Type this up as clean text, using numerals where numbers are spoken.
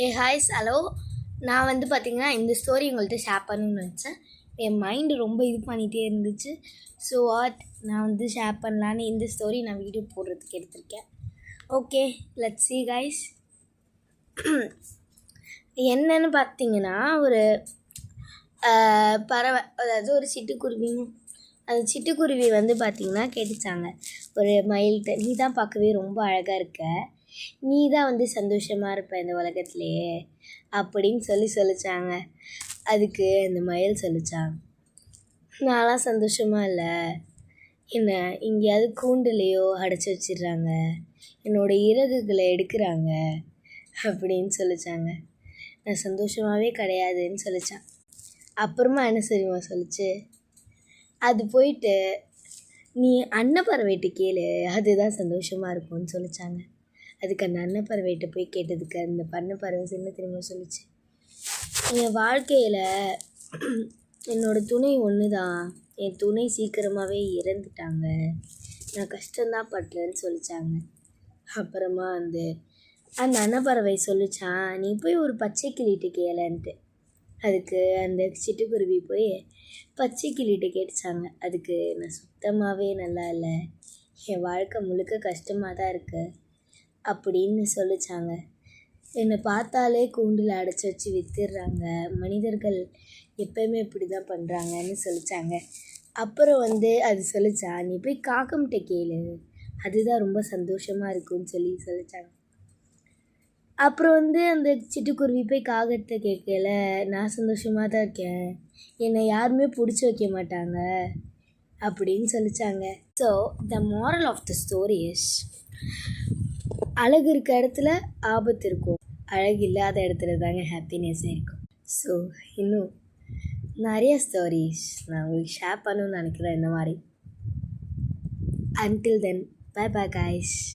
ஹே ஹாய்ஸ் hello. நான் வந்து பார்த்திங்கன்னா இந்த ஸ்டோரி உங்கள்கிட்ட ஷேர் பண்ணணும்னு நினச்சேன். என் மைண்டு ரொம்ப இது பண்ணிகிட்டே இருந்துச்சு. ஸோ நான் வந்து ஷேர் பண்ணலான்னு இந்த ஸ்டோரி நான் வீடியோ போடுறதுக்கு எடுத்திருக்கேன். Okay, let's see guys. என்னன்னு பார்த்தீங்கன்னா, ஒரு பறவை, அதாவது ஒரு சிட்டுக்குருவியும், அந்த சிட்டுக்குருவி வந்து பார்த்திங்கன்னா கேட்டுச்சாங்க ஒரு மயில்கிட்ட, நீ தான் பார்க்கவே ரொம்ப அழகாக இருக்க, நீ தான் வந்து சந்தோஷமாக இருப்ப இந்த உலகத்துலையே அப்படின்னு சொல்லிச்சாங்க. அதுக்கு அந்த மயில் சொல்லிச்சான், நான்லாம் சந்தோஷமாக இல்லை, என்ன எங்கேயாவது கூண்டுலேயோ அடைச்சி வச்சிடுறாங்க, என்னோடய இறகுகளை எடுக்கிறாங்க அப்படின்னு சொல்லிச்சாங்க. நான் சந்தோஷமாகவே கிடையாதுன்னு சொல்லிச்சான். அப்புறமா என்ன தெரியுமா சொல்லிச்சு, அது போயிட்டு நீ அன்னப்பறவைட்டு கேளு, அதுதான் சந்தோஷமாக இருக்கும்னு சொல்லிச்சாங்க. அதுக்கு அந்த அன்னப்பறவைகிட்ட போய் கேட்டதுக்கு அந்த அன்னப்பறவை என்ன தெரியுமா சொல்லிச்சு, என் வாழ்க்கையில் என்னோடய துணை ஒன்று தான், என் துணை சீக்கிரமாகவே இறந்துட்டாங்க, நான் கஷ்டம்தான் படுறேன்னு சொல்லிச்சாங்க. அப்புறமா அந்த அன்னப்பறவை சொல்லிச்சான், நீ போய் ஒரு பச்சை கிளிட்டு கேளன்ட்டு. அதுக்கு அந்த சிட்டுக்குருவி போய் பச்சை கிளிட்டு கேட்டுச்சாங்க. அதுக்கு நான் சுத்தமாகவே நல்லா இல்லை, என் வாழ்க்கை முழுக்க கஷ்டமாக தான் இருக்குது அப்படின்னு சொல்லிச்சாங்க. என்னை பார்த்தாலே கூண்டில் அடைச்சி வச்சு வித்துடுறாங்க, மனிதர்கள் எப்போயுமே இப்படி தான் பண்ணுறாங்கன்னு சொல்லிச்சாங்க. அப்புறம் வந்து அது சொல்லிச்சா, நீ போய் காக்கம்கிட்ட கேளு, அதுதான் ரொம்ப சந்தோஷமாக இருக்குன்னு சொல்லிச்சாங்க. அப்புறம் வந்து அந்த சிட்டுக்குருவி போய் காகத்தை கேட்கல, நான் சந்தோஷமாக தான் இருக்கேன், என்னை யாருமே பிடிச்சி வைக்க மாட்டாங்க அப்படின்னு சொல்லிச்சாங்க. So the moral of the story is, அழகு இருக்க இடத்துல ஆபத்து இருக்கும், அழகு இல்லாத இடத்துல தாங்க ஹாப்பினஸ்ஸே இருக்கும். ஸோ இன்னும் நிறைய ஸ்டோரிஸ் நான் உங்களுக்கு ஷேர் பண்ணணும்னு நினைக்கிறேன் இந்த மாதிரி. Until then, bye bye guys.